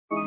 Okay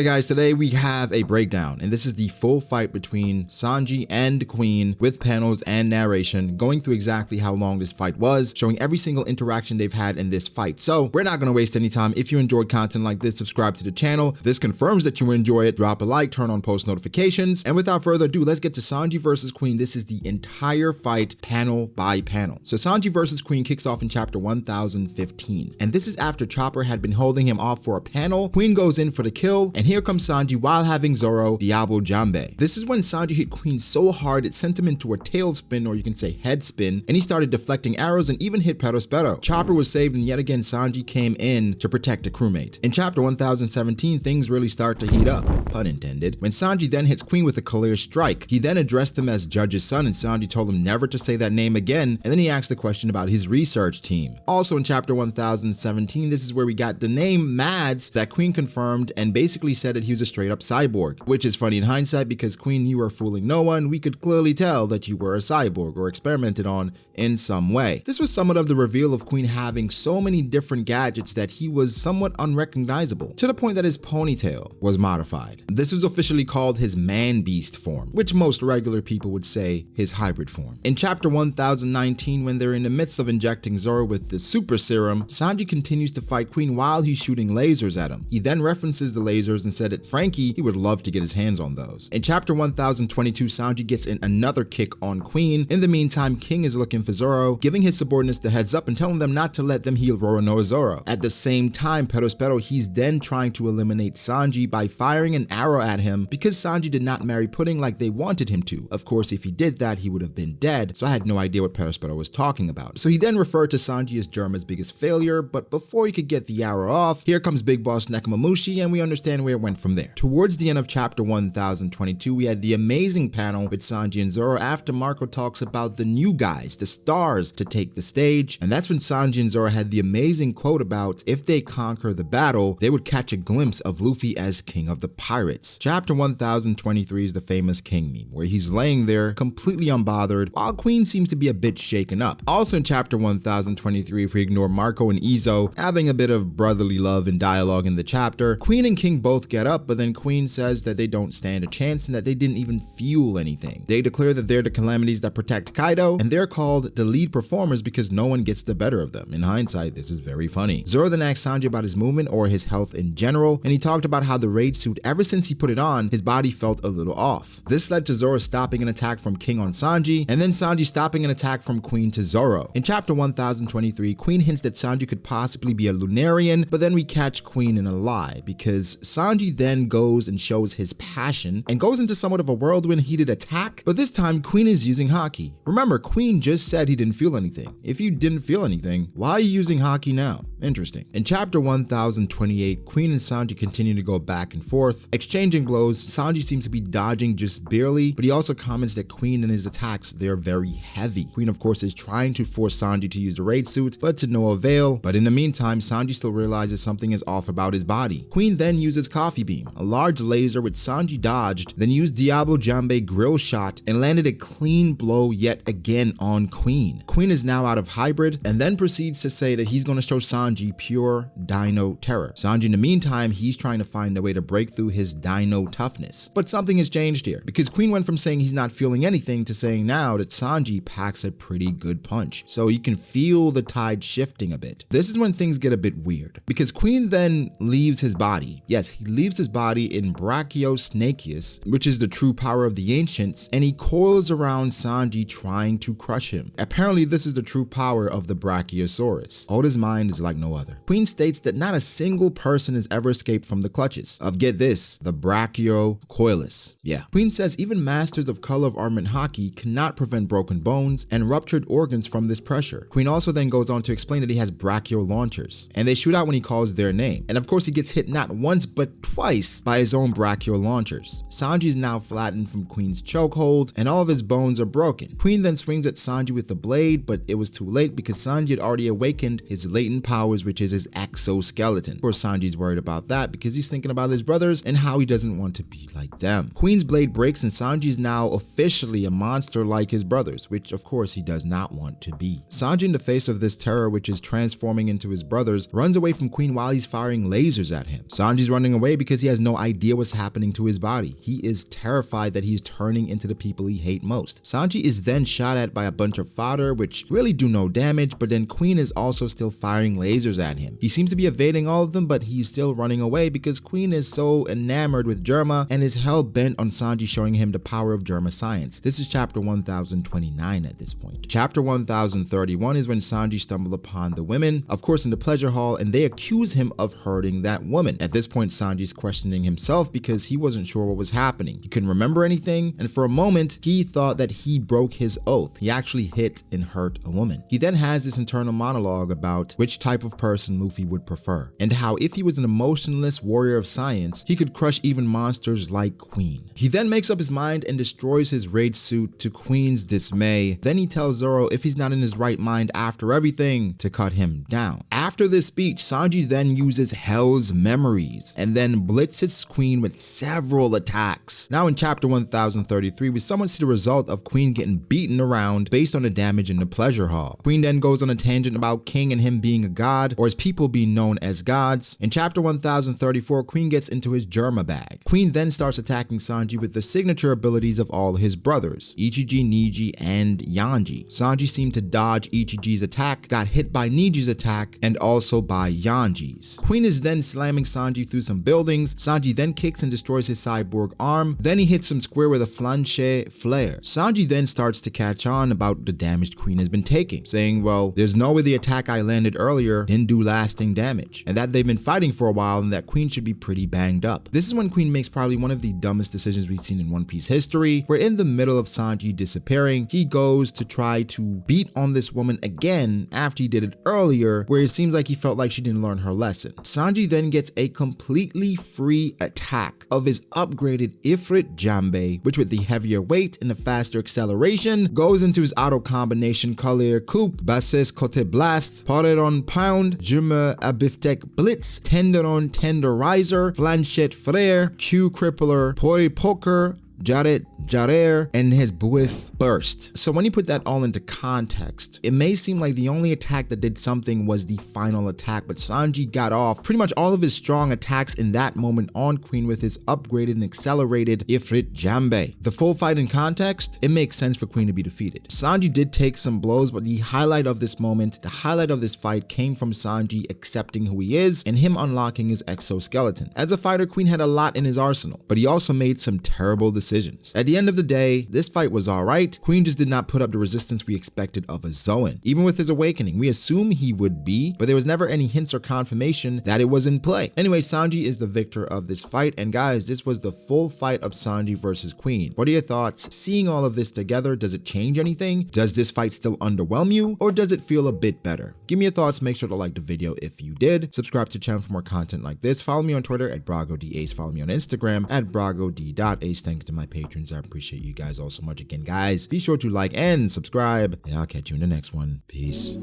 guys, today we have a breakdown, and this is the full fight between Sanji and Queen with panels and narration, going through exactly how long this fight was, showing every single interaction they've had in this fight. So we're not going to waste any time. If you enjoyed content like this, subscribe to the channel. This confirms that you enjoy it. Drop a like, turn on post notifications, and without further ado, let's get to Sanji versus Queen. This is the entire fight, panel by panel. So Sanji versus Queen kicks off in chapter 1015, and this is after Chopper had been holding him off for a panel. Queen goes in for the kill, and here comes Sanji while having Zoro Diablo Jambe. This is when Sanji hit Queen so hard it sent him into a tailspin, or you can say head spin, and he started deflecting arrows and even hit Perospero. Chopper was saved, and yet again Sanji came in to protect a crewmate. In chapter 1017, things really start to heat up, pun intended, when Sanji then hits Queen with a clear strike. He then addressed him as Judge's son, and Sanji told him never to say that name again, and then he asked the question about his research team. Also in chapter 1017, this is where we got the name Mads that Queen confirmed and basically said that he was a straight up cyborg, which is funny in hindsight because Queen, you were fooling no one. We could clearly tell that you were a cyborg or experimented on in some way. This was somewhat of the reveal of Queen having so many different gadgets that he was somewhat unrecognizable, to the point that his ponytail was modified. This was officially called his man-beast form, which most regular people would say his hybrid form. In chapter 1019, when they're in the midst of injecting Zoro with the super serum, Sanji continues to fight Queen while he's shooting lasers at him. He then references the lasers and said that Frankie, he would love to get his hands on those. In chapter 1022, Sanji gets in another kick on Queen. In the meantime, King is looking for Zoro, giving his subordinates the heads up and telling them not to let them heal Roronoa Zoro. At the same time, Perospero, he's then trying to eliminate Sanji by firing an arrow at him because Sanji did not marry Pudding like they wanted him to. Of course, if he did that, he would have been dead, so I had no idea what Perospero was talking about. So he then referred to Sanji as Germa's biggest failure, but before he could get the arrow off, here comes Big Boss Nekomamushi, and we understand where it went from there. Towards the end of chapter 1022, we had the amazing panel with Sanji and Zoro after Marco talks about the new guys, the stars, to take the stage, and that's when Sanji and Zoro had the amazing quote about if they conquer the battle, they would catch a glimpse of Luffy as king of the pirates. Chapter 1023 is the famous King meme, where he's laying there completely unbothered, while Queen seems to be a bit shaken up. Also in chapter 1023, if we ignore Marco and Izo having a bit of brotherly love and dialogue in the chapter, Queen and King both get up, but then Queen says that they don't stand a chance and that they didn't even fuel anything. They declare that they're the calamities that protect Kaido, and they're called the lead performers because no one gets the better of them. In hindsight, this is very funny. Zoro then asked Sanji about his movement or his health in general, and he talked about how the raid suit, ever since he put it on, his body felt a little off. This led to Zoro stopping an attack from King on Sanji, and then Sanji stopping an attack from Queen to Zoro. In chapter 1023, Queen hints that Sanji could possibly be a Lunarian, but then we catch Queen in a lie because Sanji then goes and shows his passion and goes into somewhat of a whirlwind heated attack, but this time Queen is using Haki. Remember, Queen just said he didn't feel anything. If you didn't feel anything, why are you using Haki now? Interesting. In chapter 1028, Queen and Sanji continue to go back and forth, exchanging blows. Sanji seems to be dodging just barely, but he also comments that Queen and his attacks, they're very heavy. Queen, of course, is trying to force Sanji to use the raid suit, but to no avail. But in the meantime, Sanji still realizes something is off about his body. Queen then uses Coffee Beam, a large laser which Sanji dodged, then used Diablo Jambe grill shot and landed a clean blow yet again on Queen. Queen is now out of hybrid and then proceeds to say that he's going to show Sanji pure Dino terror. Sanji, in the meantime, he's trying to find a way to break through his Dino toughness. But something has changed here because Queen went from saying he's not feeling anything to saying now that Sanji packs a pretty good punch. So you can feel the tide shifting a bit. This is when things get a bit weird because Queen then leaves his body. Yes, he leaves his body in Brachiosnakeus, which is the true power of the ancients, and he coils around Sanji trying to crush him. Apparently, this is the true power of the Brachiosaurus. Oda's mind is like no other. Queen states that not a single person has ever escaped from the clutches of, get this, the Brachiocoilus. Yeah. Queen says even masters of color of armament Haki cannot prevent broken bones and ruptured organs from this pressure. Queen also then goes on to explain that he has brachio launchers, and they shoot out when he calls their name. And of course, he gets hit not once but twice by his own brachial launchers. Sanji is now flattened from Queen's chokehold, and all of his bones are broken. Queen then swings at Sanji with the blade, but it was too late because Sanji had already awakened his latent powers, which is his exoskeleton. Of course, Sanji's worried about that because he's thinking about his brothers and how he doesn't want to be like them. Queen's blade breaks and Sanji is now officially a monster like his brothers, which of course he does not want to be. Sanji, in the face of this terror, which is transforming into his brothers, runs away from Queen while he's firing lasers at him. Sanji's running away because he has no idea what's happening to his body. He is terrified that he's turning into the people he hates most. Sanji is then shot at by a bunch of fodder, which really do no damage, but then Queen is also still firing lasers at him. He seems to be evading all of them, but he's still running away because Queen is so enamored with Germa and is hell-bent on Sanji showing him the power of Germa science. This is chapter 1029 at this point. Chapter 1031 is when Sanji stumbled upon the women, of course in the pleasure hall, and they accuse him of hurting that woman. At this point, Sanji's questioning himself because he wasn't sure what was happening. He couldn't remember anything, and for a moment, he thought that he broke his oath. He actually hit and hurt a woman. He then has this internal monologue about which type of person Luffy would prefer, and how if he was an emotionless warrior of science, he could crush even monsters like Queen. He then makes up his mind and destroys his raid suit to Queen's dismay. Then he tells Zoro if he's not in his right mind after everything to cut him down. After this speech, Sanji then uses Hell's memories and then blitzes Queen with several attacks. Now in chapter 1033, we somewhat see the result of Queen getting beaten around based on the damage in the pleasure hall. Queen then goes on a tangent about King and him being a god, or his people being known as gods. In chapter 1034, Queen gets into his Germa bag. Queen then starts attacking Sanji with the signature abilities of all his brothers, Ichiji, Niji, and Yanji. Sanji seemed to dodge Ichiji's attack, got hit by Niji's attack, and also by Yanji's. Queen is then slamming Sanji through some buildings. Sanji then kicks and destroys his cyborg arm. Then he hits him square with a flanche flare. Sanji then starts to catch on about the damage Queen has been taking, saying, well, there's no way the attack I landed earlier didn't do lasting damage, and that they've been fighting for a while and that Queen should be pretty banged up. This is when Queen makes probably one of the dumbest decisions we've seen in One Piece history, where in the middle of Sanji disappearing, he goes to try to beat on this woman again after he did it earlier, where it seems like he felt like she didn't learn her lesson. Sanji then gets a completely free attack of his upgraded Ifrit Jambe, which with the heavier weight and the faster acceleration goes into his auto combination Collier Coupe, Basis Cote Blast, Poreron Pound, Jume Abiftek Blitz, Tenderon Tenderizer, Flanchette Frere, Q Crippler, Pori Poker, Jaret Jarer, and his Buif Burst. So when you put that all into context, it may seem like the only attack that did something was the final attack, but Sanji got off pretty much all of his strong attacks in that moment on Queen with his upgraded and accelerated Ifrit Jambe. The full fight in context, it makes sense for Queen to be defeated. Sanji did take some blows, but the highlight of this moment, the highlight of this fight came from Sanji accepting who he is and him unlocking his exoskeleton. As a fighter, Queen had a lot in his arsenal, but he also made some terrible decisions. At the end of the day, this fight was alright. Queen just did not put up the resistance we expected of a Zoan. Even with his awakening, we assume he would be, but there was never any hints or confirmation that it was in play. Anyway, Sanji is the victor of this fight, and guys, this was the full fight of Sanji versus Queen. What are your thoughts? Seeing all of this together, does it change anything? Does this fight still underwhelm you, or does it feel a bit better? Give me your thoughts, make sure to like the video if you did. Subscribe to the channel for more content like this. Follow me on Twitter at BragoDAce. Follow me on Instagram at BragoD.Ace. Thank you to my patrons. I appreciate you guys all so much. Again, guys, be sure to like and subscribe, and I'll catch you in the next one. Peace.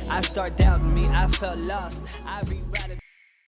I start doubting me, I felt lost. I rewrite it.